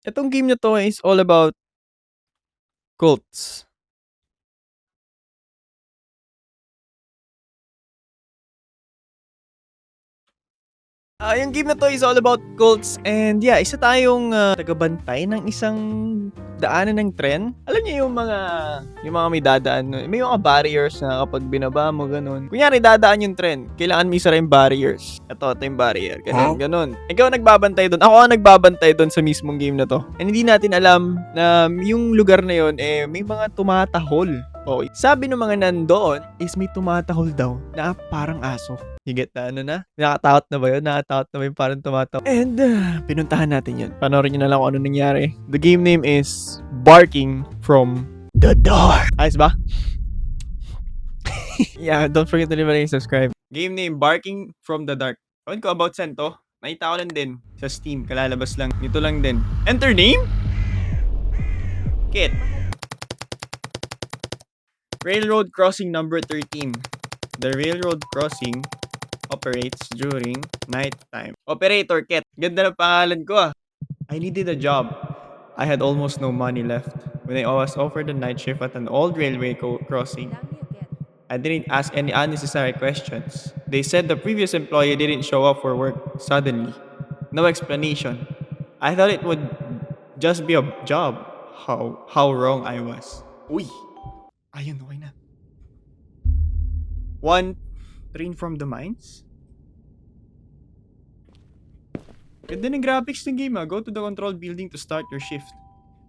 Itong game na 'to is all about cults. Yung game na 'to is all about cults and yeah, isa tayong, tagabantay ng isang daanan ng tren. Alam niyo yung mga may dadaan may mga barriers na kapag binaba mo gano'n. Kunyari dadaan yung tren, kailangan mo isara yung barriers. Ito yung barrier, gano'n, gano'n. Ikaw nagbabantay do'n, ako ang nagbabantay do'n sa mismong game na 'to. And hindi natin alam na yung lugar na yun, may mga tumatahol. Oo, sabi ng mga nandoon is may tumatahol daw na parang aso. You get na? Nakakatakot na ba yun? Nakakatakot na ba yung parang tumatawa? And, pinuntahan natin yun. Panoorin nyo na lang kung ano nangyari. The game name is Barking from the Dark. Ayos ba? Yeah, don't forget to leave a like and subscribe. Game name, Barking from the Dark. Ewan ko about saan to. Nakita ko lang din sa Steam. Kalalabas lang. Dito lang din. Enter name? Kit. Railroad crossing number 13. The railroad crossing operates during night time. Operator Ket. Ganda ng pangalan ko ah. I needed a job. I had almost no money left. When I was offered a night shift at an old railway crossing, I didn't ask any unnecessary questions. They said the previous employee didn't show up for work suddenly. No explanation. I thought it would just be a job. How wrong I was. Uy! Ayun, okay na. One train from the mines? Ganda ng graphics ng game ah. Go to the control building to start your shift.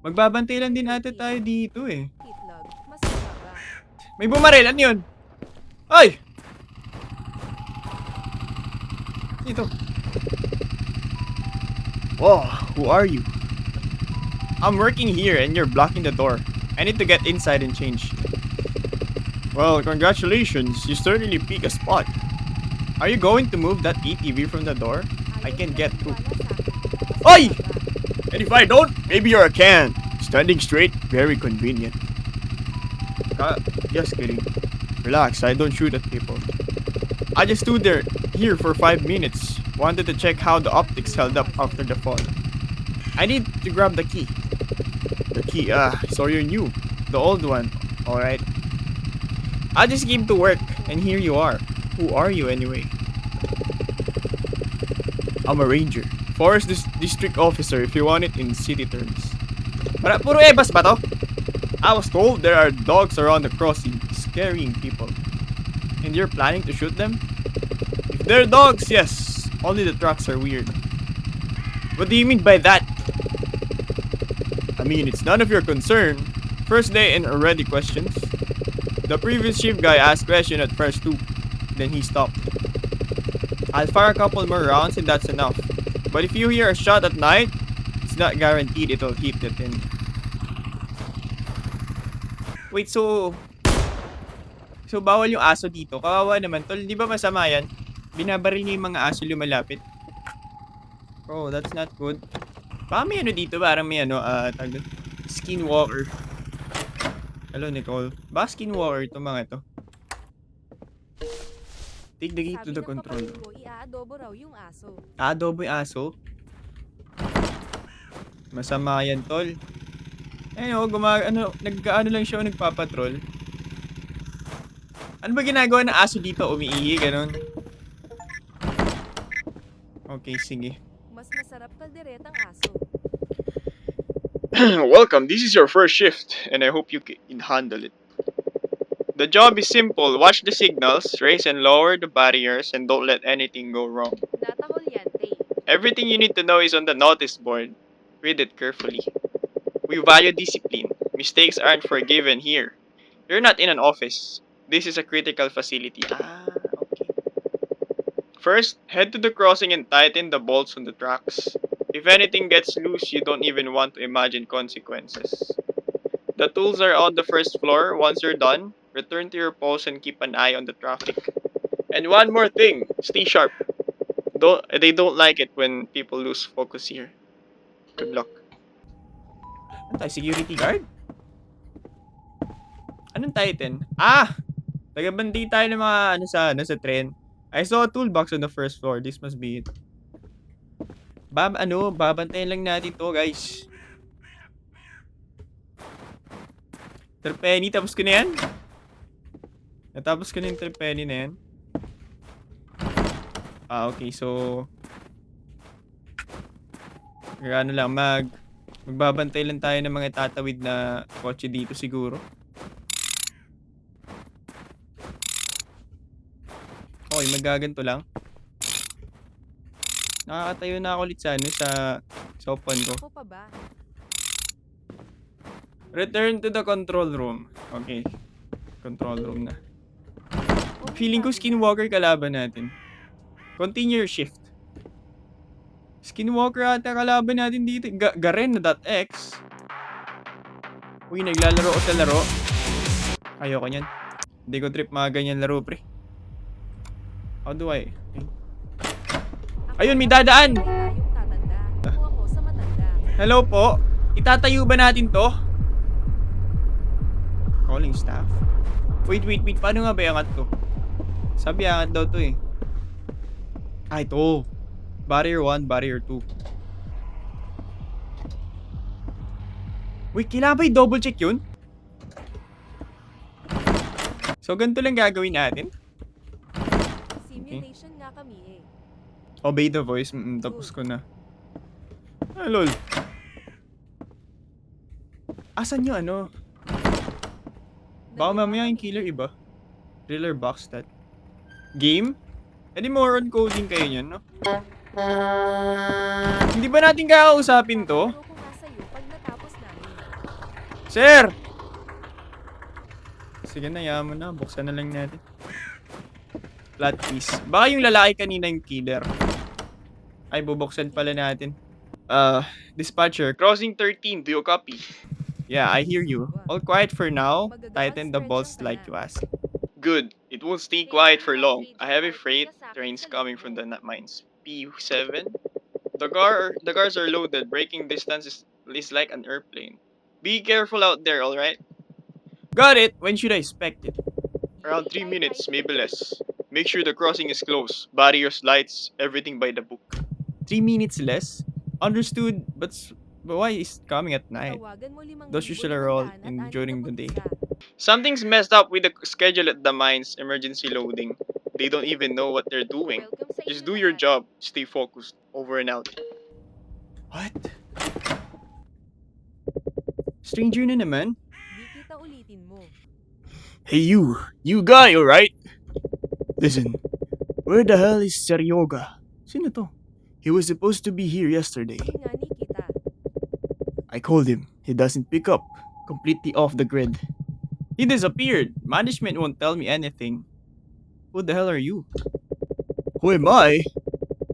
Magbabantay lang din ata tayo dito eh. May bumaril. Ano yun? Ay! Ito. Oh, who are you? I'm working here and you're blocking the door. I need to get inside and change. Well, congratulations. You certainly pick a spot. Are you going to move that ATV from the door? I can get through. Oi! And if I don't, maybe you're a can. Standing straight, very convenient. Just kidding. Relax, I don't shoot at people. I just stood here for 5 minutes. Wanted to check how the optics held up after the fall. I need to grab the key. The key, so you're new. The old one, alright. I just came to work, and here you are. Who are you anyway? I'm a ranger. Forest district officer if you want it in city terms. Puro ebas ba to? I was told there are dogs around the crossing, scaring people. And you're planning to shoot them? If they're dogs, yes. Only the trucks are weird. What do you mean by that? I mean, it's none of your concern. First day and already questions. The previous shift guy asked question at first too. Then he stopped. I'll fire a couple more rounds and that's enough. But if you hear a shot at night, it's not guaranteed it'll hit the tin. Wait, so bawal yung aso dito? Kawawa naman, tol. Di ba masama yan? Binabaril niya yung mga aso lumalapit. Oh, that's not good. Baka may ano dito, parang may skinwalker. Hello, Nicole. Baka skinwalker itong mga ito. Take the key to the control. Iaadobo raw yung aso. Adobo yung aso? Masama yan, tol. Nagkaano lang siya o nagpapatrol. Ano ba ginagawa ng aso dito? Umiihi, ganun. Okay, sige. Mas masarap kalderetang aso. Welcome, this is your first shift, and I hope you can handle it. The job is simple. Watch the signals, raise and lower the barriers, and don't let anything go wrong. Natahol yan, Tay. Everything you need to know is on the notice board. Read it carefully. We value discipline. Mistakes aren't forgiven here. You're not in an office. This is a critical facility. Okay. First, head to the crossing and tighten the bolts on the tracks. If anything gets loose, you don't even want to imagine consequences. The tools are on the first floor. Once you're done, return to your post and keep an eye on the traffic. And one more thing, stay sharp. They don't like it when people lose focus here. Good luck. Ano tayo? Security guard? Anong titan? Tagabandi tayo ng mga sa tren. I saw a toolbox on the first floor. This must be it. Babantayan lang natin to, guys. Treppenny, tapos ko na yan? Natapos ko na yung Treppenny na yan? Okay, so... ano lang, magbabantay lang tayo ng mga tatawid na kotse dito siguro. Okay, magaganto lang. Nakakatayo na ako ulit sa upuan ko. Ako pa ba? Return to the control room. Okay. Control room na. Feeling ko Skinwalker kalaban natin. Continue your shift. Skinwalker ata kalaban natin dito. Garen.x. Uy, naglalaro ko sa laro. Ayoko niyan. Hindi ko trip mga ganyan laro, pre. How do I? Ayun, may dadaan! Tayong tatanda. Ako ako sa matanda. Hello po? Itatayo ba natin to? Calling staff? Wait. Paano nga ba iangat to? Sabi iangat daw to eh. Ito. Barrier 1, barrier 2. Wait, kailangan ba i-double check yun? So, ganito lang gagawin natin. Simulation nga kami eh. Obey the voice. Tapos ko na. Ah, lol. Asan yung ano? Baka mamaya yung killer iba. Thriller box that. Game? Any more on coding kayo niyan, no? Hindi ba natin kakausapin to? Tuturo ko nga sa'yo pag natapos namin. Sir! Sige na, yaman na. Buksan na lang natin. Plot twist. Baka yung lalaki kanina yung killer. Ay, bubuksan pala natin. Dispatcher. Crossing 13, do you copy? Yeah, I hear you. All quiet for now. Tighten the bolts like you asked. Good. It won't stay quiet for long. I have a freight trains coming from the mines. P7? The cars are loaded. Braking distance is like an airplane. Be careful out there, alright? Got it. When should I expect it? Around 3 minutes, maybe less. Make sure the crossing is close. Barriers, lights, everything by the book. 3 minutes less? Understood, but why is it coming at night? Tawagan mo 5,000 Those usually roll at in 6 during the na day. isa. Something's messed up with the schedule at the mines. Emergency loading. They don't even know what they're doing. Welcome sa Just inyo do your lahat. job. Stay focused. Over and out. What? Stranger na naman? Di kita ulitin mo. Hey you guy, alright? Listen, where the hell is Seryoga? Sino to? He was supposed to be here yesterday. Di nga ni kita. I called him. He doesn't pick up. Completely off the grid. He disappeared. Management won't tell me anything. Who the hell are you? Who am I?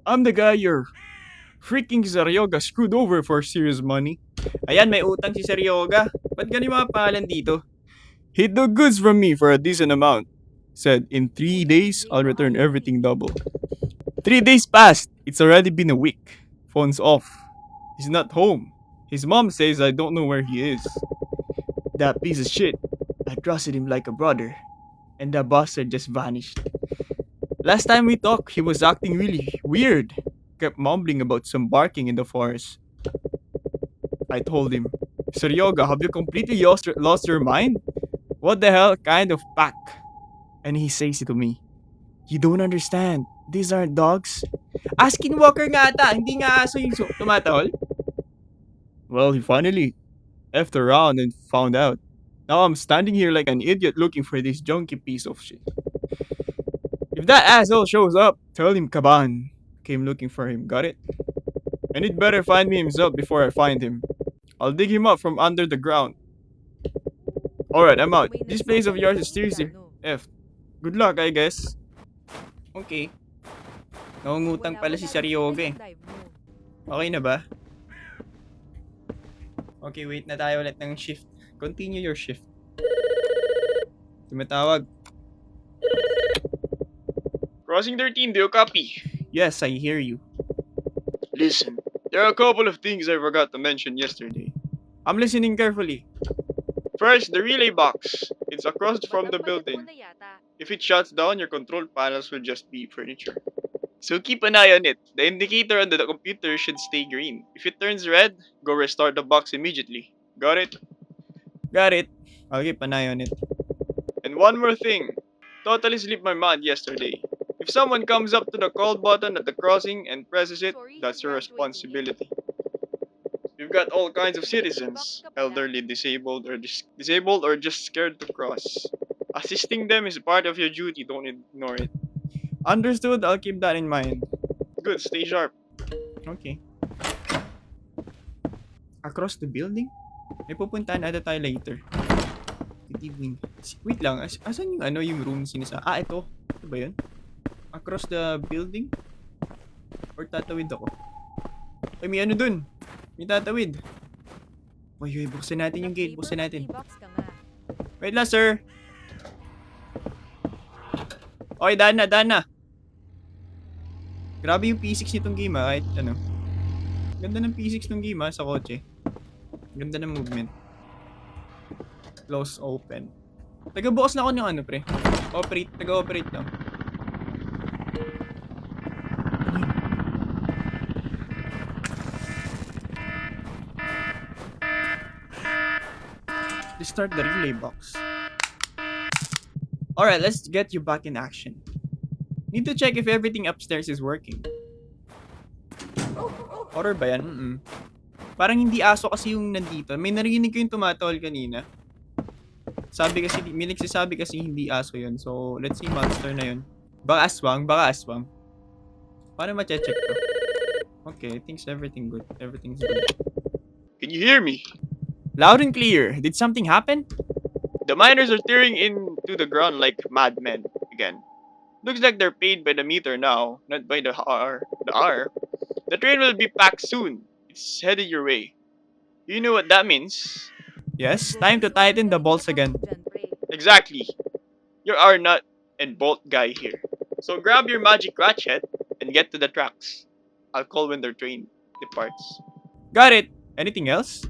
I'm the guy your freaking Seryoga screwed over for serious money. Ayan, may utang si Seryoga. Ba't ganun yung mga pangalan dito? He took goods from me for a decent amount. Said, in 3 days, I'll return everything double. 3 days passed. It's already been a week. Phone's off. He's not home. His mom says I don't know where he is. That piece of shit. I trusted him like a brother. And the bastard just vanished. Last time we talked, he was acting really weird. Kept mumbling about some barking in the forest. I told him, Seryoga, have you completely lost your mind? What the hell kind of pack? And he says it to me. You don't understand. These aren't dogs. Skinwalker nga ata. Hindi nga aso yung tumatahol. Well, he finally effed around and found out. Now I'm standing here like an idiot looking for this junky piece of shit. If that asshole shows up, tell him Kaban came looking for him. Got it? And he'd better find me himself before I find him. I'll dig him up from under the ground. Alright, I'm out. May This place of nagsasabi yours ng is seriously plano. F. Good luck, I guess. Okay. Nangungutang pala si Wala Seryoga eh. sa drive mo. Okay na ba? Okay, wait na tayo ulit ng shift. Continue your shift. Tumatawag. Crossing 13, do you copy? Yes, I hear you. Listen, there are a couple of things I forgot to mention yesterday. I'm listening carefully. First, the relay box. It's across from the Matagpalag mo building. na yata. If it shuts down, your control panels will just be furniture. So keep an eye on it. The indicator on the computer should stay green. If it turns red, go restart the box immediately. Got it? Got it. I'll keep an eye on it. And one more thing. Totally slipped my mind yesterday. If someone comes up to the call button at the crossing and presses it, Sorry, that's your I'm graduating responsibility. We've got all kinds of citizens, elderly, disabled, or just scared to cross. Assisting them is part of your duty, don't ignore it. Understood, I'll keep that in mind. Good, stay sharp. Okay. Across the building? May pupuntahan ata tayo later. Good evening. Wait lang, asan yung room sinasa? Ito. Ito ba yun? Across the building? Or tatawid ako? Ay, may ano dun. May tatawid. Uy, buksan natin yung gate. Buksan natin. Box ka nga. Wait lang, sir. Okay, daan na. Grabe yung P6 nitong game, kahit ano. Ganda ng P6 nitong game, sa kotse. Ganda ng movement. Close, open. Taga-bukas na ako ng ano, pre. Taga-operate lang. Restart the relay box. Alright, let's get you back in action. Need to check if everything upstairs is working. Horror ba yan? Parang hindi aso kasi yung nandito. May narinig ko yung tumatawal kanina. May nagsasabi kasi hindi aso yun. So, let's see monster na yun. Baka aswang. Paano ma-check to? Okay, I think everything's good. Can you hear me? Loud and clear. Did something happen? The miners are tearing into the ground like madmen again. Looks like they're paid by the meter now, not by the hour. The train will be packed soon. It's headed your way. You know what that means? Yes, time to tighten the bolts again. Exactly. You're our nut and bolt guy here. So grab your magic ratchet and get to the tracks. I'll call when their train departs. Got it. Anything else?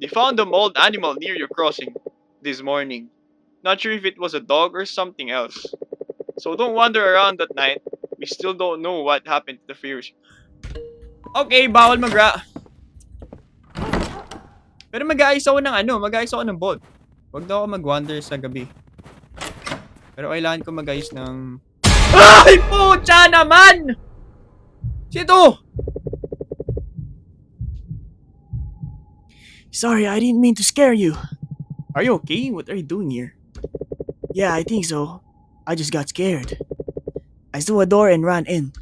They found a mauled animal near your crossing this morning. Not sure if it was a dog or something else. So don't wander around at night. We still don't know what happened to the Fierce. Okay, bawal Pero mag-aayos ako ng boat. Huwag daw ako mag-wander sa gabi. Pero kailangan ko mag-ayos ng... Ay, pucha naman! Sito! Sorry, I didn't mean to scare you. Are you okay? What are you doing here? Yeah, I think so. I just got scared. I saw a door and ran in.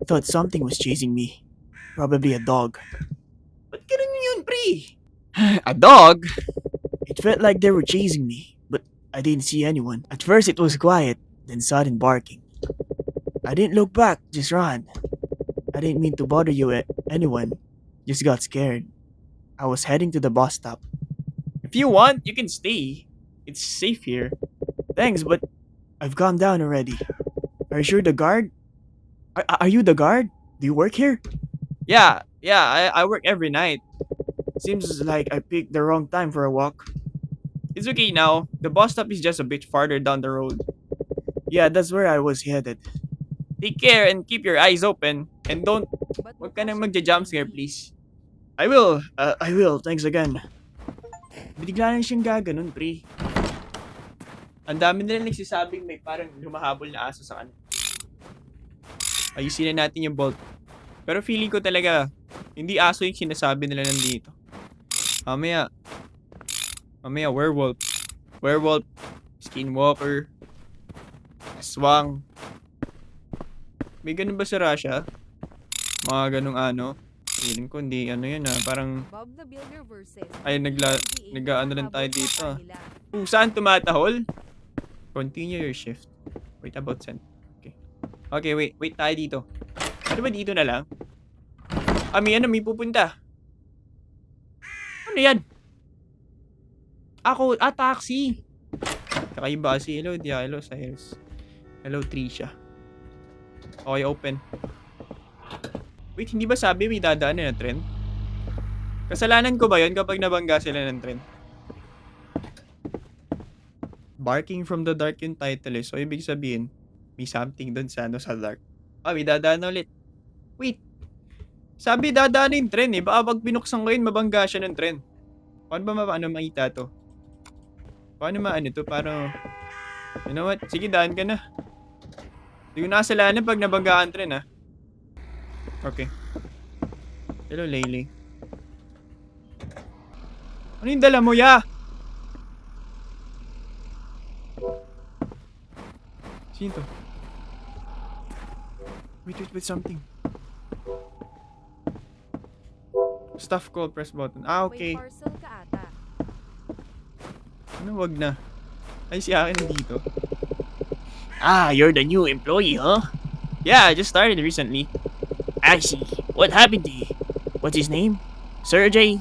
Thought something was chasing me. Probably a dog. Ba't ganun yun, pre? A dog? It felt like they were chasing me, but I didn't see anyone. At first it was quiet, then sudden barking. I didn't look back, just ran. I didn't mean to bother anyone. Just got scared. I was heading to the bus stop. If you want, you can stay. It's safe here. Thanks, but I've calmed down already. Are you sure the guard? Are you the guard? Do you work here? Yeah, I work every night. Seems like I picked the wrong time for a walk. It's okay now. The bus stop is just a bit farther down the road. Yeah, that's where I was headed. Take care and keep your eyes open. And wag ka nang magja-jumpscare, please. I will. Thanks again. Bigla lang siyang gaganon, pre. Ang dami nila nagsasabing may parang lumahabol na aso sa kanan. Ayusin na natin yung bolt. Pero feeling ko talaga, hindi aso yung sinasabi nila nandito. Mamaya, werewolf. Werewolf, skinwalker, aswang. May ganun ba sa Russia? Mga ganung ano? Feeling ko hindi yun parang... Bob the Builder versus... Ay, nag-ano lang tayo dito. Saan tumatahol? Continue your shift. Wait, about send. Okay, wait tayo dito. Ano ba dito na lang? May pupunta. Ano yan? Taxi. Kakaiba si hello, hello, Cyrus. Hello, Trisha. Okay, open. Wait, hindi ba sabi may dadaan na tren? Kasalanan ko ba yun kapag nabangga sila ng tren? Barking from the dark yung title So, ibig sabihin, may something dun sa dark. May dadaan na ulit. Wait. Sabi dadaan yung tren Baka pag binuksan ko yun, mabangga siya ng tren. Paano ba paano makita to? Paano maano to? Para... You know what? Sige, daan ka na. Hindi ko nakasalanan pag nabanggaan tren, ha? Okay. Hello, Laylee. Ano yung dala mo, ya? Sino to? Wait, something. Stuff call, press button. Ah, okay. May parcel ka ata. Ano, wag na. Ay, si akin dito. Ah, you're the new employee, huh? Yeah, I just started recently. I see. What happened to you? What's his name? Sergey,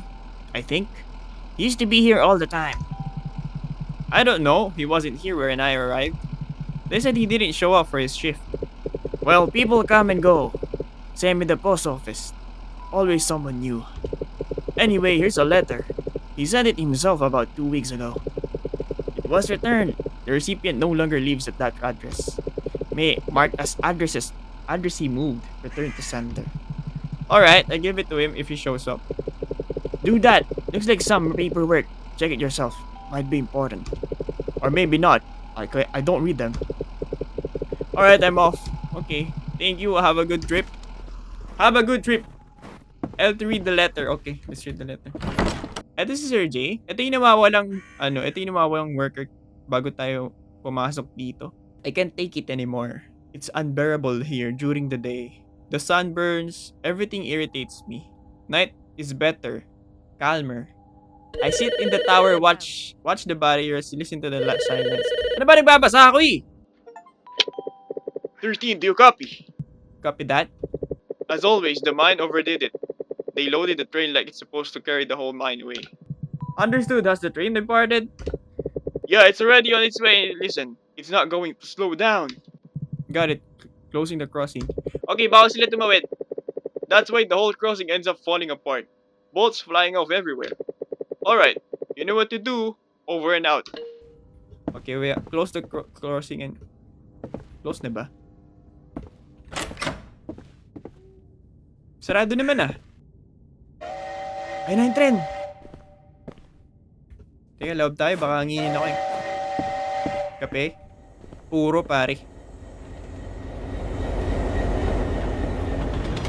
I think. He used to be here all the time. I don't know. He wasn't here when I arrived. They said he didn't show up for his shift. Well, people come and go. Same with the post office. Always someone new. Anyway, here's a letter. He sent it himself about 2 weeks ago. It was returned. The recipient no longer lives at that address. May marked as addressee moved. Return to sender. Alright, I give it to him if he shows up. Do that. Looks like some paperwork. Check it yourself. Might be important. Or maybe not. I don't read them. Alright, I'm off. Okay. Thank you. Have a good trip. Have a good trip. I have to read the letter. Okay, let's read the letter. Ito si Sir J. Ito yung nawawalang worker bago tayo pumasok dito. I can't take it anymore. It's unbearable here during the day. The sun burns. Everything irritates me. Night is better. Calmer. I sit in the tower, watch the barriers, listen to the silence. Ano ba nagbabasa ako eh? 13, do you copy? Copy that? As always, the mine overdid it. They loaded the train like it's supposed to carry the whole mine away. Understood. Has the train departed? Yeah, it's already on its way. Listen, it's not going to slow down. Got it. Closing the crossing. Okay, bawal sila tumawid. That's why the whole crossing ends up falling apart. Bolts flying off everywhere. Alright, you know what to do. Over and out. Okay, we close the crossing and... Close na ba? Sarado naman ah. Ayun na yung tren. Teka, loob tayo. Baka hanginin ako eh. Kape? Puro pare.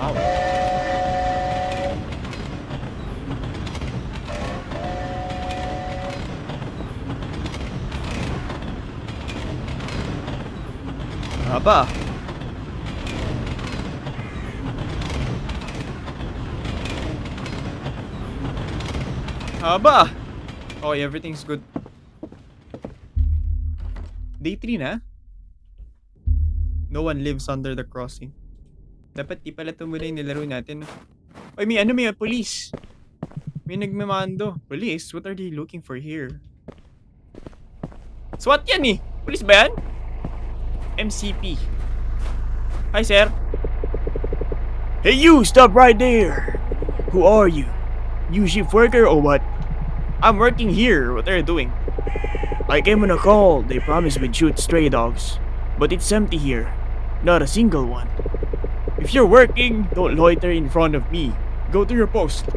Wow. Haba. Haba. Okay, everything's good. Day 3 na? No one lives under the crossing. Dapat di pala ito muna yung nilaro natin. No? Oy, may police. May nagmamando. Police? What are they looking for here? SWAT yan eh. Police ba yan? MCP. Hi, sir. Hey you, stop right there! Who are you? You shift worker or what? I'm working here. What are you doing? I came on a call. They promised we'd shoot stray dogs. But it's empty here. Not a single one. If you're working, don't loiter in front of me. Go to your post.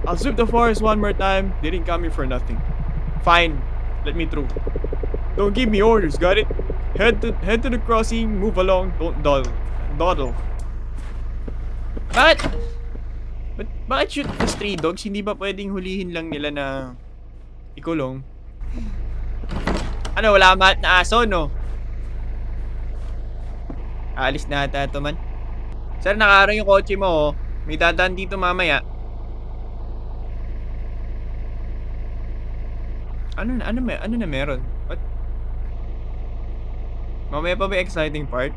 I'll sweep the forest one more time. Didn't come here for nothing. Fine. Let me through. Don't give me orders, got it? Head to the crossing, move along, don't dawdle. Bakit shoot the stray dogs? Hindi ba pwedeng hulihin lang nila na ikulong? Ano, wala mat na aso, no? Aalis na ata ito man. Sir, nakaharang yung kotse mo, oh. May dadaan dito mamaya. Ano na meron? What? Mamaya pa ba exciting part?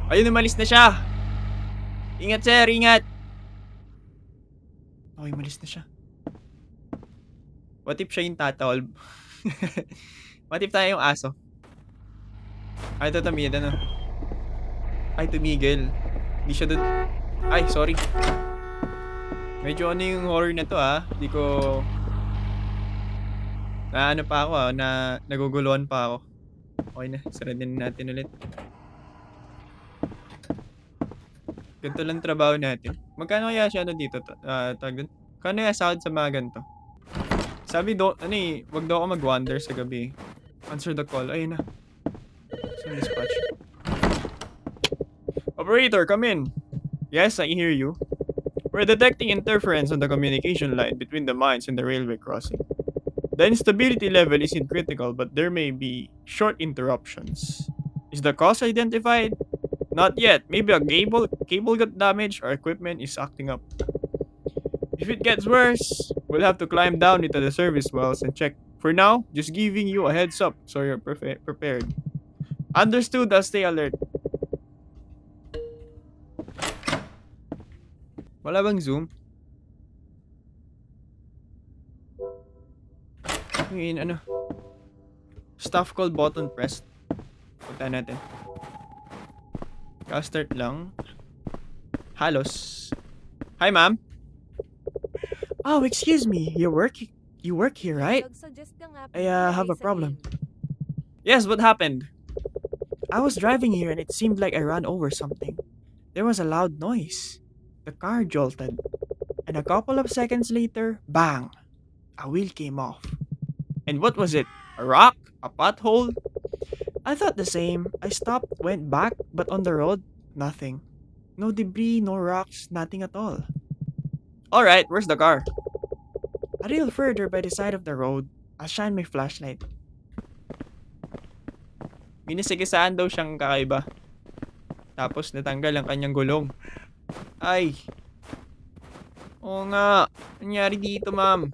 Ayun, umalis na siya. Ingat, sir, ingat. Okay, umalis na siya. What if siya yung tatawal? What if tayo yung aso? Ay, ito tamid, ano? Ay, tumigil. Hindi siya dun. Ay, sorry. Medyo ano yung horror na to, ah. Hindi ko... ano pa ako, ah. Naguguluhan pa ako. Okay na, saradin natin ulit. Ganito lang trabaho natin. Magkano kaya siya dito? Tawag dun? Kano kaya sahod sa mga ganito? Sabi wag daw ako mag-wander sa gabi. Answer the call. Ayun na. Send dispatch. Operator, come in. Yes, I hear you. We're detecting interference on the communication line between the mines and the railway crossing. The instability level isn't critical, but there may be short interruptions. Is the cause identified? Not yet. Maybe a cable got damaged or equipment is acting up. If it gets worse, we'll have to climb down into the service wells and check. For now, just giving you a heads up so you're prepared. Understood, I'll stay alert. Wala bang zoom? Ano? Staff call button pressed. Punta natin. Start lang. Halos. Hi, ma'am. Oh, excuse me. You work here, right? Nagsuggest ka nga I, have a sa problem. game. Yes, what happened? I was driving here and it seemed like I ran over something. There was a loud noise. The car jolted. And a couple of seconds later, bang! A wheel came off. And what was it? A rock? A pothole? I thought the same. I stopped, went back, but on the road, nothing. No debris, no rocks, nothing at all. Alright, where's the car? A little further by the side of the road, I shine my flashlight. Minisigisaan daw siyang kakaiba. Tapos natanggal ang kanyang gulong. Ay. Oo nga. Nangyari dito, ma'am.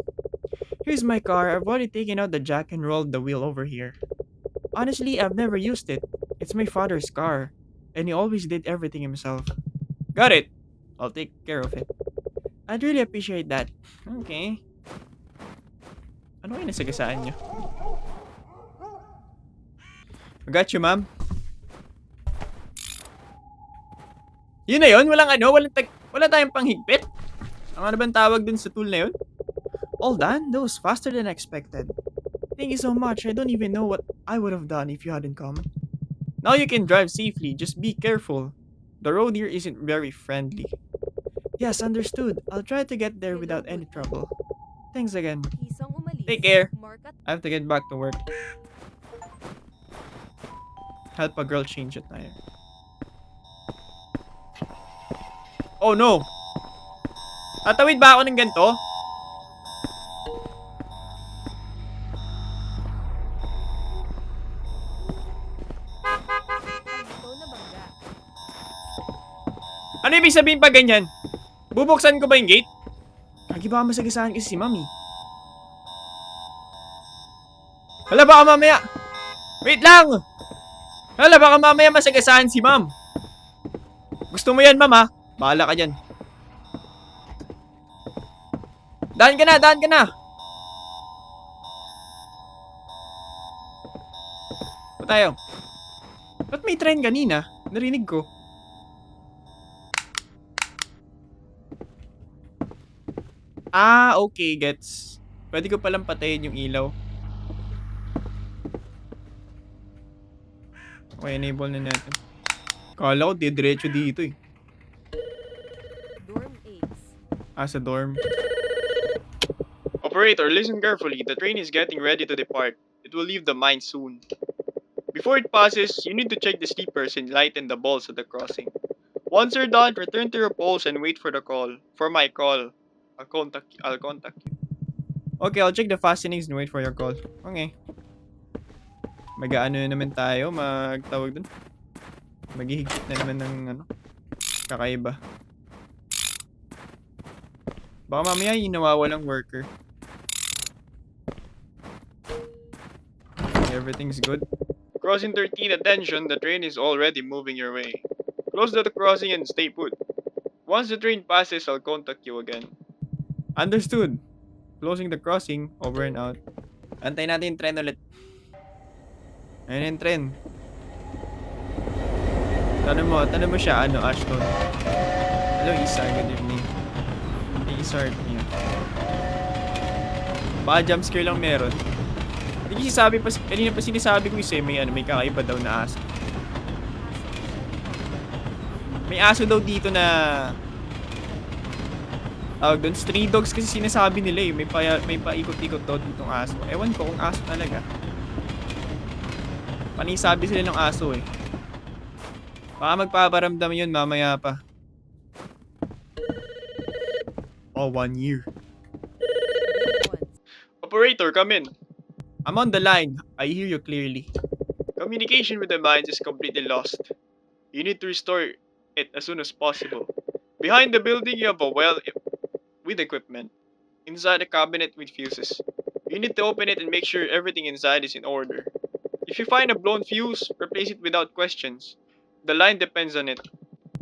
Here's my car. I've already taken out the jack and rolled the wheel over here. Honestly, I've never used it. It's my father's car, and he always did everything himself. Got it. I'll take care of it. I'd really appreciate that. Okay. Ano kayo nasigasaan niyo? I got you, ma'am. Yun na yun? Walang wala tayong panghigpit? Ang ano bang tawag dun sa tool na yun? All done? That was faster than expected. Thank you so much. I don't even know what I would have done if you hadn't come. Now you can drive safely. Just be careful. The road here isn't very friendly. Yes, understood. I'll try to get there without any trouble. Thanks again. Isang umalis. Take care. Mark at I have to get back to work. Help a girl change a tire. Oh no! Tatawid ba ako ng ganito? ikaw na bangga. Ano ibig sabihin pa ganyan? Bubuksan ko ba yung gate? Lagi ba masagasaan kasi si Mami? Hala baka mamaya. Wait lang! Hala baka mamaya masagasaan si ma'am. Gusto mo yan, ma'am, ha? Bahala ka dyan. Daan ka na, daan ka na. Pa tayo. Ba't may train kanina? Narinig ko. Ah, okay, gets. Pwede ko palang patayin yung ilaw. Okay, enable na natin. Kala ko, diretso dito eh. Dorm Ace. Sa dorm. Operator, listen carefully. The train is getting ready to depart. It will leave the mine soon. Before it passes, you need to check the sleepers and lighten the balls at the crossing. Once you're done, return to your post and wait for the call. For my call. I'll contact you. Okay, I'll check the fastenings and wait for your call. Okay. Mag-ano naman tayo, magtawag dun. Maghihigpit na naman ng kakaiba. Baka mamaya yung nawawalang worker. Everything's good. Crossing 13, attention, the train is already moving your way. Close the crossing and stay put. Once the train passes, I'll contact you again. Understood. Closing the crossing, over and out. Antayin natin yung tren ulit. Ayun yung tren. Tanong mo siya, Ashton. Hello, Isa. Good evening. Hey, Isa, niya. Baka jumpscare lang meron. Hindi sabi pa, kanina pa sinasabi ko isa, may kakaiba daw na aso. May aso daw dito na Tawag doon, stray dogs kasi sinasabi nila eh. May paikot-ikot daw ditong aso. Ewan ko kung aso talaga. Panisabi sila ng aso eh. Baka magpaparamdam yun mamaya pa. Oh, 1 year. Operator, come in. I'm on the line. I hear you clearly. Communication with the mines is completely lost. You need to restore it as soon as possible. Behind the building, you have a well with equipment. Inside a cabinet with fuses. You need to open it and make sure everything inside is in order. If you find a blown fuse, replace it without questions. The line depends on it.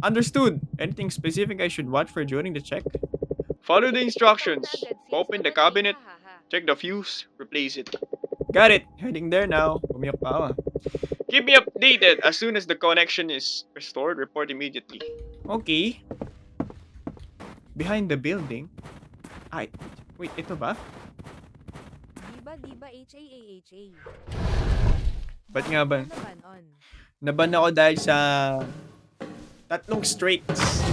Understood. Anything specific I should watch for during the check? Follow the instructions. Open the cabinet, check the fuse, replace it. Got it. Heading there now. Pumiyak pa ako. Keep me updated as soon as the connection is restored. Report immediately. Okay. Behind the building? Ay, wait, ito ba? Diba, HAAHA. Ba't nga ba? Naban on. Naban ako dahil sa 3 strikes.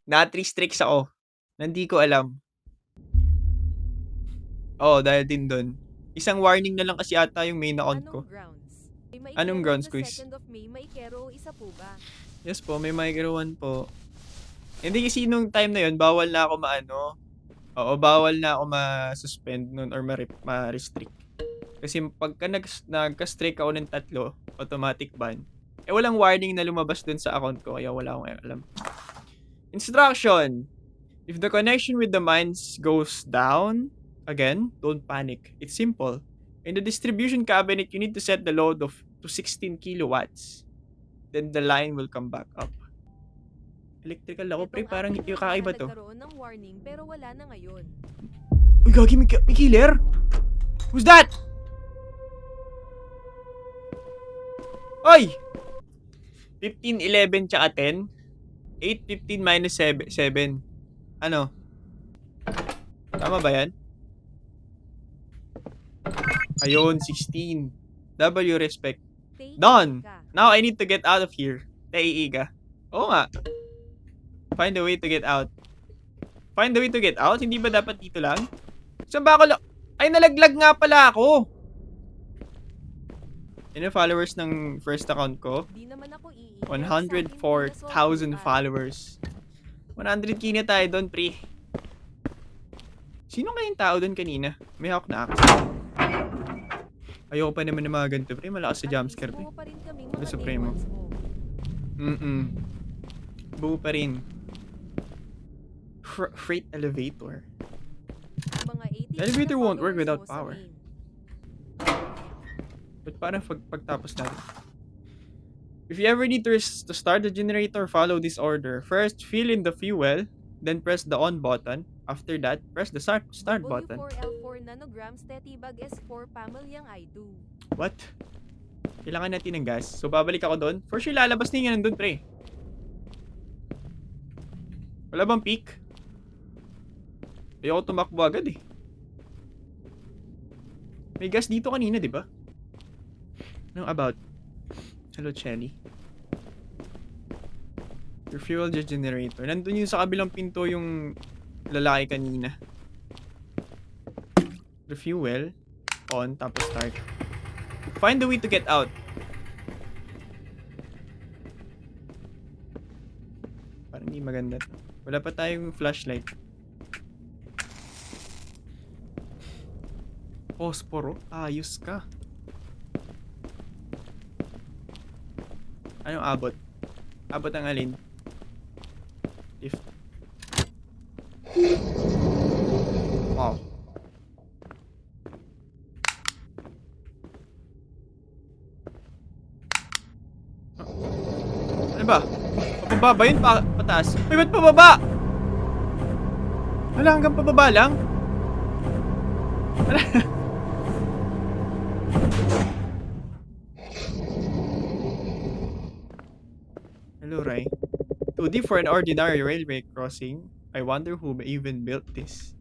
Na 3 strikes ako. Nandi ko alam. Oo, dahil din doon. Isang warning na lang kasi ata yung main account ko. Anong grounds? Anong grounds, Quiz? 2nd of May, Maikero, isa po ba? Yes po, may micro 1 po. Hindi kasi nung time na yun, bawal na ako maano. Oo, bawal na ako ma-suspend nun or ma-restrict. Kasi pagka nagka-strike ako ng 3, automatic ban. Eh walang warning na lumabas dun sa account ko, kaya wala akong alam. Instruction! If the connection with the mines goes down, again, don't panic. It's simple. In the distribution cabinet, you need to set the load to 16 kilowatts. Then the line will come back up. Electrical ako, pre. Itong Parang ating yung kakaiba to. nagkaroon ng warning pero wala na ngayon. Uy, gagi, may killer! Who's that? Oy! 15, 11, tsaka 10. 8, 15, minus 7. Ano? Tama ba yan? Ayun, 16. W respect. Done! Now I need to get out of here. Naiiga. Oo nga. Find a way to get out. Find a way to get out? Hindi ba dapat dito lang? Saan ba ako Ay, nalaglag nga pala ako! Ano followers ng first account ko? Di naman ako 104,000 followers. 100k na tayo doon, pre. Sino kayong tao doon kanina? May hawak na axe. Ayoko pa naman ng mga ganito, pre. Malakas sa jumpscare, pre. Ano Supremo? Buo pa rin. Freight elevator. The elevator won't work without power. But parang pagtapos natin. If you ever need to start the generator, follow this order. First, fill in the fuel. Then press the on button. After that, press the start button. W4L4 nanograms tetibag S4 pamilyang I2. What? Kailangan natin ng gas. So, babalik ako doon. For sure, lalabas na yun nandun, pre. Wala bang peak? Ayoko tumakbo agad eh. May gas dito kanina, di ba? Anong about? Hello, Chelly. Your fuel generator. Nandun yung sa kabilang pinto yung lalaki kanina. Refuel. On, tapos start. Find the way to get out. Parang hindi maganda to. Wala pa tayong flashlight. Posporo? Ayos ka. Anong abot? Abot ang alin? Lift. Wow. Ano ba? Pababa ba yun? Pataas? Ay, ba't pababa? Wala, hanggang pababa lang? Wala. Hello, Rai. 2D for an ordinary railway crossing. I wonder who even built this.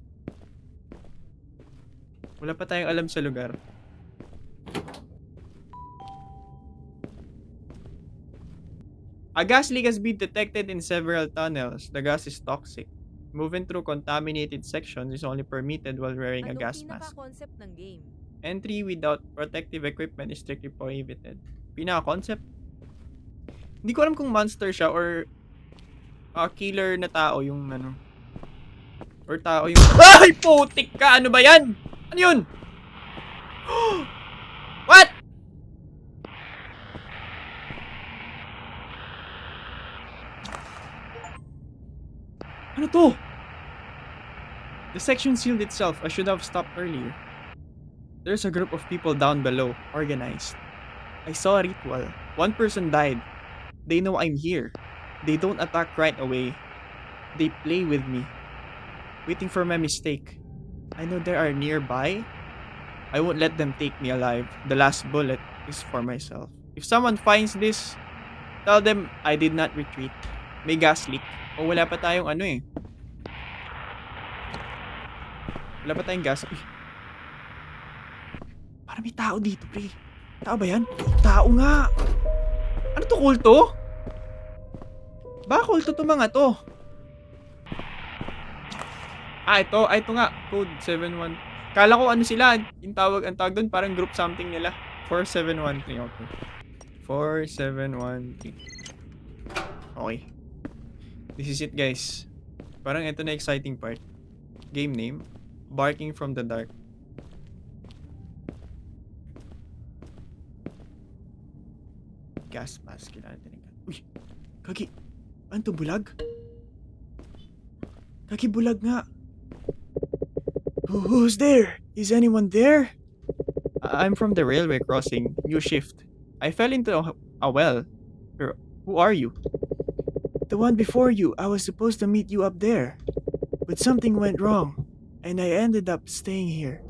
Wala pa tayong alam sa lugar. A gas leak has been detected in several tunnels. The gas is toxic. Moving through contaminated sections is only permitted while wearing a Anong gas mask. pinaka-concept ng game? Entry without protective equipment is strictly prohibited. Pinaka-concept? Hindi ko alam kung monster siya or killer na tao yung ano. Or tao yung... Ay! Putik ka! Ano ba yan? Ano yun? What? Ano to? The section sealed itself. I should have stopped earlier. There's a group of people down below, organized. I saw a ritual. One person died. They know I'm here. They don't attack right away. They play with me, waiting for my mistake. I know they are nearby. I won't let them take me alive. The last bullet is for myself. If someone finds this, tell them I did not retreat. May gas leak. O wala pa tayong ano eh. Wala pa tayong gas. Uy. Parang may tao dito, pre. Tao ba yan? Tao nga. Ano to, kulto? Baka kulto to mga to. Ito nga. Code 71. Kala ko ano sila. Ang tawag doon, parang group something nila. 4713. Okay. 4713. Okay. This is it, guys. Parang ito na exciting part. Game name. Barking from the Dark. Gas mask. Kailangan natin. Uy! Kagi! Ano to, bulag? Kagi, bulag nga. Who's there? Is anyone there? I'm from the railway crossing. New shift. I fell into a well. Who are you? The one before you. I was supposed to meet you up there. But something went wrong. And I ended up staying here.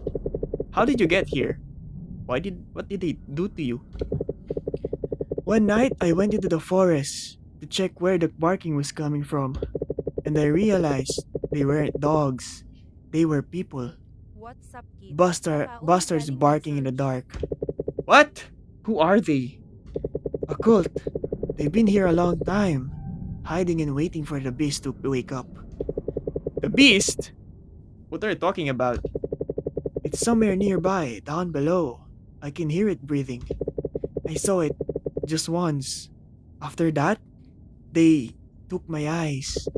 How did you get here? What did they do to you? One night, I went into the forest to check where the barking was coming from. And I realized they weren't dogs. They were people. What's up, kid? Busters barking in the dark. What? Who are they? A cult. They've been here a long time, hiding and waiting for the beast to wake up. The beast? What are you talking about? It's somewhere nearby, down below. I can hear it breathing. I saw it just once. After that, they took my eyes.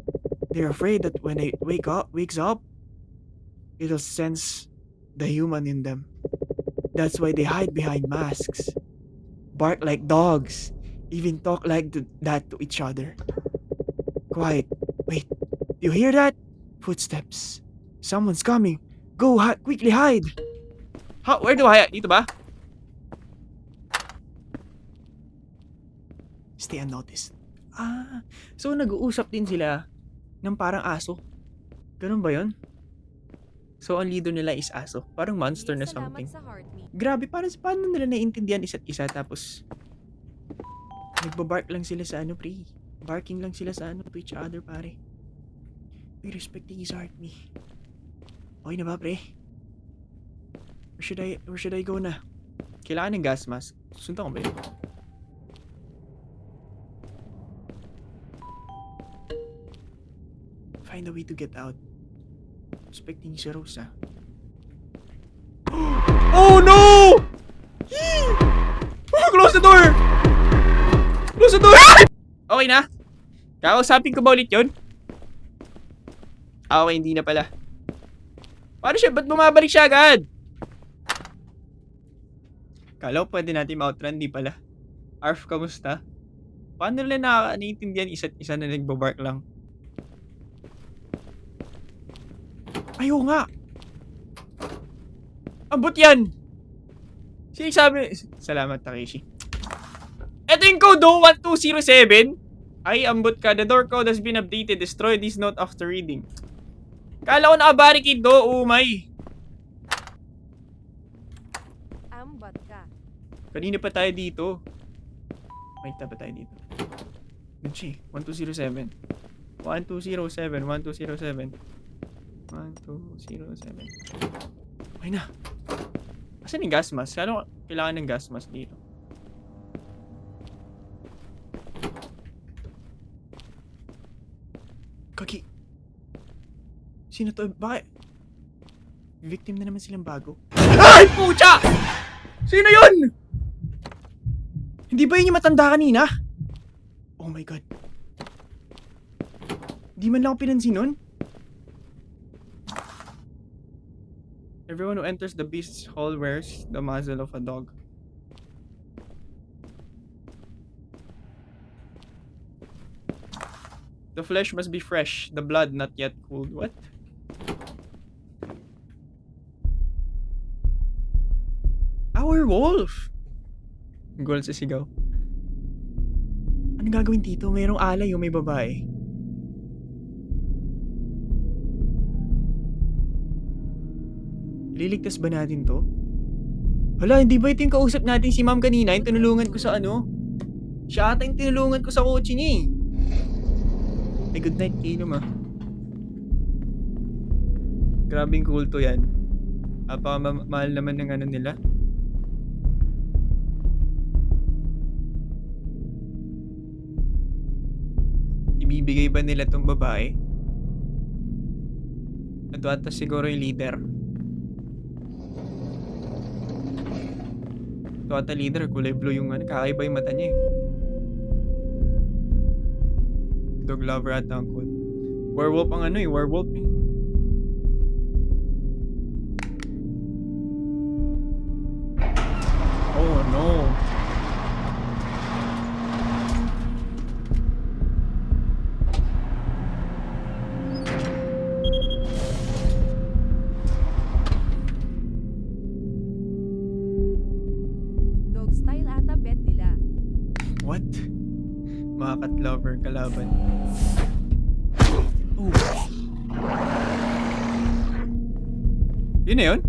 They're afraid that when it wakes up, it'll sense the human in them. That's why they hide behind masks. Bark like dogs. Even talk like that to each other. Quiet. Wait. Do you hear that? Footsteps. Someone's coming. Go, quickly hide. Where do I hide? Dito ba? Stay unnoticed. So nag-uusap din sila ng parang aso. Ganun ba yun? So ang leader nila is aso. Parang monster na something. Salamat sa heartbeat. Grabe, paano nila naiintindihan isa't isa tapos nagbabark lang sila sa ano, pre. Barking lang sila sa ano to each other, pare. We respecting his heartbeat. Okay na ba, pre? Where should I go na? Kailangan ng gas mask. Sundan ko ba yun? Find a way to get out. Expecting si Rosa. Oh no! Close the door! Close the door! Okay na? Kakausapin ko ba ulit yun? Okay, hindi na pala. Paano siya? Ba't bumabalik siya agad? Kala ko pwede natin ma-outrun, di pala. Arf, kamusta? Paano nila naiintindihan isa't isa na nagbabark lang? Ayaw nga! Ambot yan! Sabi... Salamat, Takeshi. Ito yung code, 1207. Ay, ambot ka. The door code has been updated. Destroy this note after reading. Kala ko naka-barricade do. Umay. Ambat ka. Kanina pa tayo dito. Wait, pa tayo dito. Doon siya eh. 1207. 1207. 1207. 1207. Okay na. Asan yung gas mask? Ano kailangan ng gas mask dito? Kaki. Sino to? Bakit? Victim na naman silang bago. Ay! Pucha! Sino yun? Hindi ba yun yung matanda kanina? Oh my God. Di man lang ako pinansin nun. Everyone who enters the beast's hall wears the muzzle of a dog. The flesh must be fresh, the blood not yet cooled. What? Our wolf! Goal sa sigaw. Anong gagawin dito? Mayroong alay o may babae? Liligtas ba natin to? Hala, hindi ba ito yung kausap natin si ma'am kanina? Yung tinulungan ko sa ano? Siya ata yung tinulungan ko sa kotse niya eh. Ay, good night, Kainom ah. Grabing kulto yan. Mahal naman ng ano nila. Ibibigay ba nila tong babae? Ito ata siguro yung leader. Ito ata leader, kulay blue yung ano, kakaiba yung mata niya eh. Dog lover at uncle. Werewolf ang ano eh, werewolf eh. Oh no. Dog style ata bet nila. What? Mga cat lover kalaban. Ooh. Yun na yun?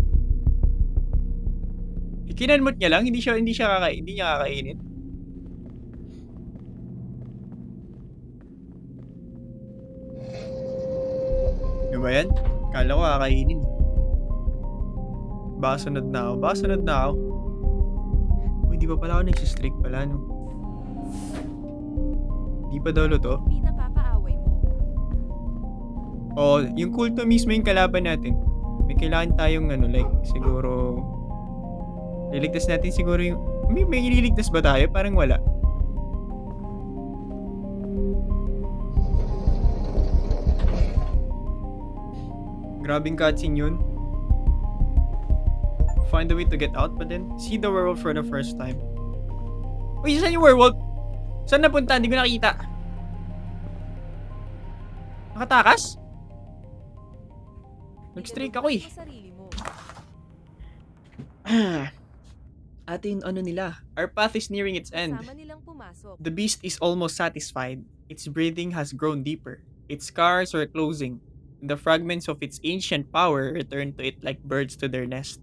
Ikinanmot niya lang, hindi niya kakainin. Ano ba yan? Kala ko kakainin. Baka sunod na ako. Uy, di pa pala ako nagsistreak pala, no? Di pa daw to? Pinakakaaway mo. Oh, yung kulto mismo yung kalaban natin. May kailangan tayong ano, like, siguro... Liligtas natin siguro yung... May ililigtas ba tayo? Parang wala. Grabing cutscene yun. Find a way to get out, but then see the werewolf for the first time. Uy, saan yung werewolf? Saan napunta? Hindi ko nakita. Nakatakas? Nag-streak ako eh. Pinalabas mo sarili mo. Ate yung ano nila. Our path is nearing its end. Kasama nilang pumasok. The beast is almost satisfied. Its breathing has grown deeper. Its scars are closing. The fragments of its ancient power return to it like birds to their nest.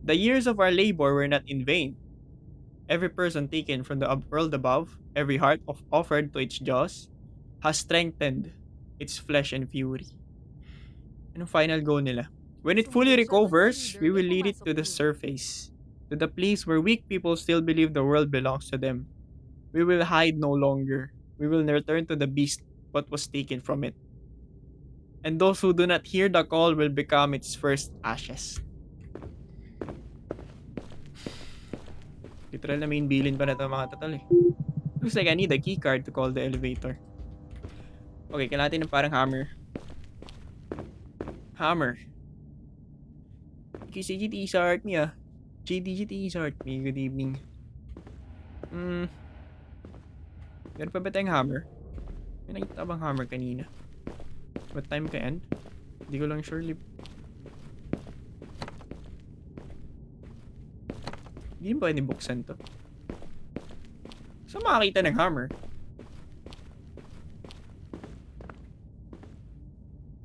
The years of our labor were not in vain. Every person taken from the world above, every heart offered to its jaws, has strengthened its flesh and fury. Anong final goal nila? When it fully recovers, we will lead it to the surface, to the place where weak people still believe the world belongs to them. We will hide no longer. We will return to the beast what was taken from it. And those who do not hear the call will become its first ashes. Literal na main villain pa na ito mga tatol eh. Looks like I need a keycard to call the elevator. Okay, kailangan natin ng parang hammer. Hammer. KCGT start me ah. JDGT start me. Good evening. Meron pa ba tayong hammer? May nakita bang hammer kanina? What time ka end? Hindi ko lang sure. Hindi ba pwede buksan to? Saan makakita ng hammer?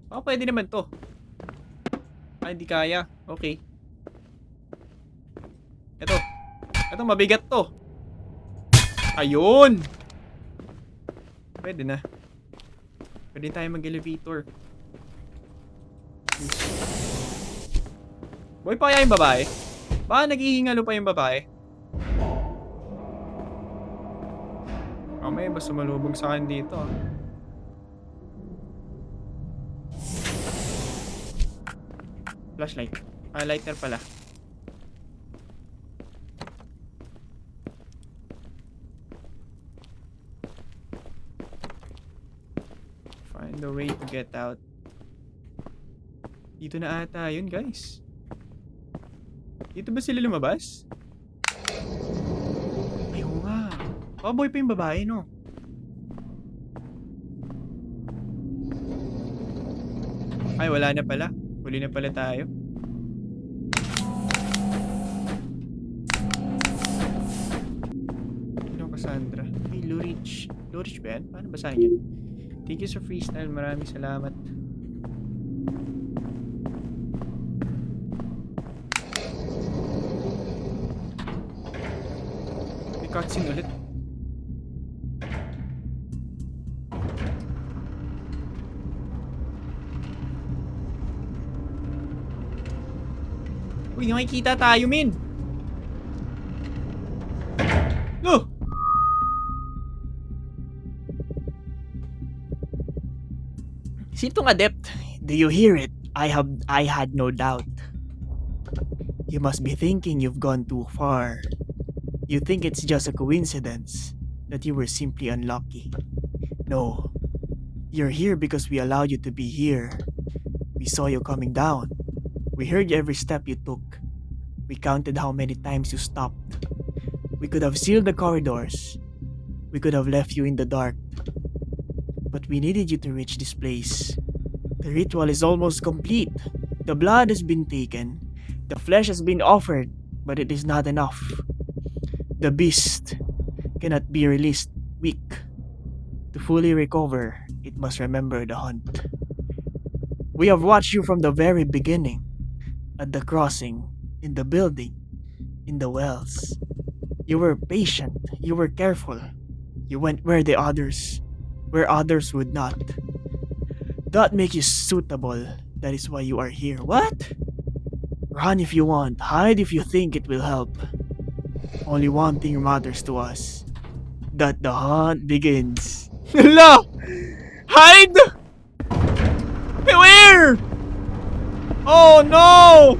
Baka pwede naman to. Ay, hindi kaya. Okay. Ito, mabigat to. Ayun! Pwede na. Pwede tayo mag-elevator. Boy, pa kaya yung babae? Baka naghihingalo pa yung babae? May basta malubog sa akin dito. Flashlight. Ah, lighter pala. Find a way to get out. Dito na ata yun, guys. Dito ba sila lumabas? Ay, oo nga. Boy pa yung babae, no? Ay, wala na pala. Huli na pala tayo. Ano, Cassandra? Ay, Lurich. Lurich ba yan? Paano basahin yan? Thank you sa freestyle. Maraming salamat. May cutscene ulit. Uy, nakikita tayo, min! No! Sintong adept. Do you hear it? I had no doubt. You must be thinking you've gone too far. You think it's just a coincidence that you were simply unlucky. No. You're here because we allowed you to be here. We saw you coming down. We heard every step you took. We counted how many times you stopped. We could have sealed the corridors. We could have left you in the dark. But we needed you to reach this place. The ritual is almost complete. The blood has been taken. The flesh has been offered, but it is not enough. The beast cannot be released weak. To fully recover, it must remember the hunt. We have watched you from the very beginning. At the crossing, in the building, in the wells. You were patient, you were careful. You went where others would not. That makes you suitable. That is why you are here. What? Run if you want, hide if you think it will help. Only one thing matters to us. That the hunt begins. Hala! Hide! Where? Oh no!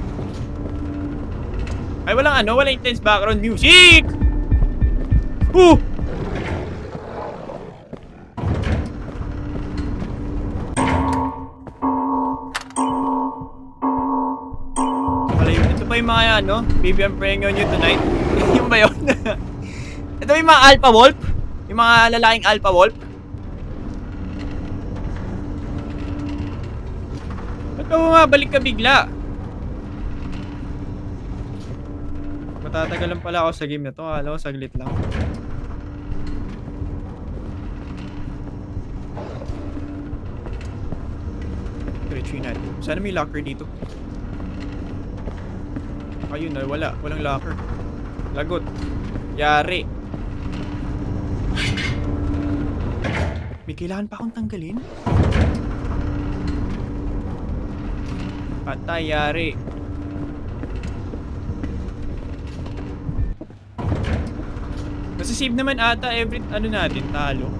Ay, walang intense background music! Oh! Ito pa yung mga ano, Baby I'm praying on you tonight. Yung ba yun? Ito yung mga alpha wolf? Yung mga lalaking alpha wolf? Ba't ka bumabalik ka bigla? Matatagalan pala ako sa game na to. Akala ko saglit lang. Retreat natin. Sana may locker dito. Ayun na, wala. Walang locker. Lagot. Yari. May kailangan pa akong tanggalin? Patay, yari. Masasave naman ata every ano natin, talo.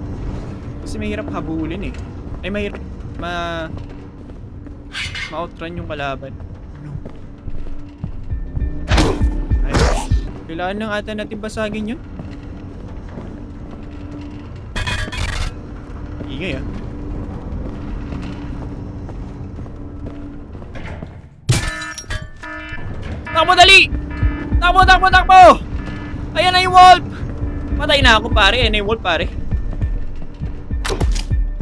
Kasi mahirap habulin eh. Ay, mahirap ma-outrun yung kalaban. Ano? Ay, kailangan lang ata natin basagin yun. Ingay ah. Takbo, dali! Takbo, takbo, takbo! Ayan na yung wolf! Patay na ako, pare. Ayan na yung wolf, pare.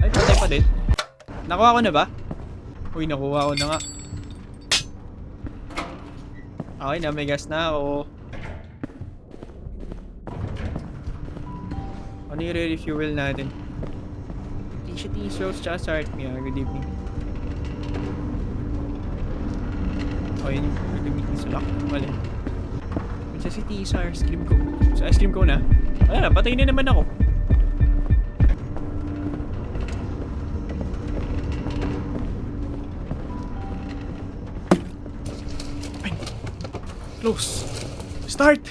Ay, patay pa din. Nakuha ko na ba? Uy, nakuha ko na nga. Okay na, may gas na ako. Ano yung re-refuel natin? T-shirts, tsaka sa art me. Good evening. Oh, yun. Gagamitin sa lock. Mali. Sa si T-Sar, ice cream ko. Sa ice cream ko na. Wala na, patay na naman ako. Ay. Close. Start!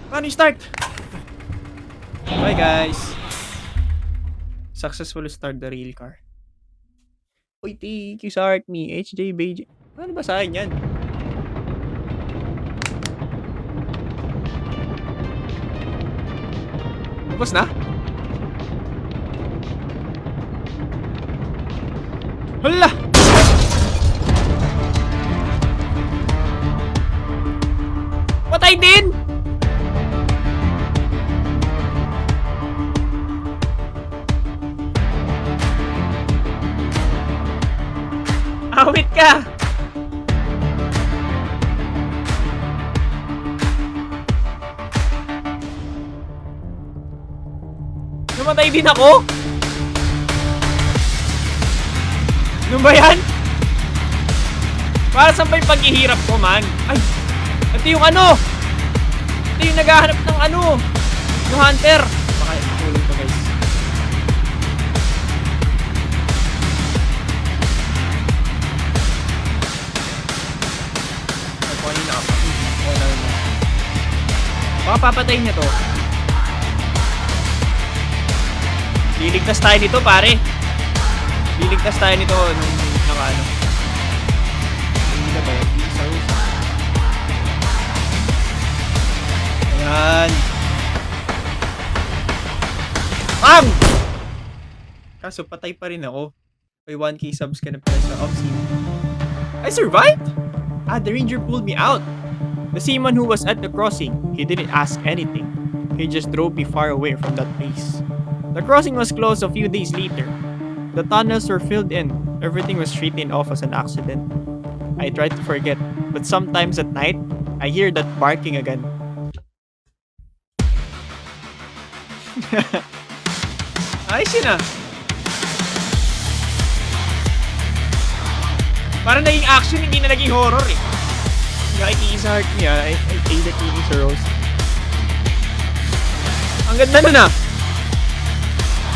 Paano yung start? Bye guys. Successfully start the rail car. Uy, thank you sa art me. HJ, BJ. Paano basahin yan? Tapos na? Hala! Patay din! Awit ka! Namatay din ako? Ano ba yan? Para saan ba yung paghihirap ko, man? Ay! Ito yung ano! Ito yung naghahanap ng ano! Yung hunter! Baka hulog to, guys. Ay, kuhanin na ako. Wala na. Baka papatayin niya to. Liligtas tayo nito, pare. Liligtas tayo nito nung naka-ano. Hindi na ba yan? Ayan. Bam! Kaso patay pa rin ako. May 1k subs ka na pala sa off-scene. I survived? The ranger pulled me out. The seaman who was at the crossing, he didn't ask anything. He just drove me far away from that place. The crossing was closed a few days later. The tunnels were filled in. Everything was written off as an accident. I tried to forget, but sometimes at night, I hear that barking again. Ayos yun ah. Parang naging action, hindi na naging horror eh. Nakikisa heart niya, I ate the killing Sir Rose. Ang ganda nun ah.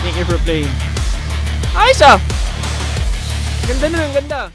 Thank you for playing. Ayos ah. Ganda nun, ang ganda.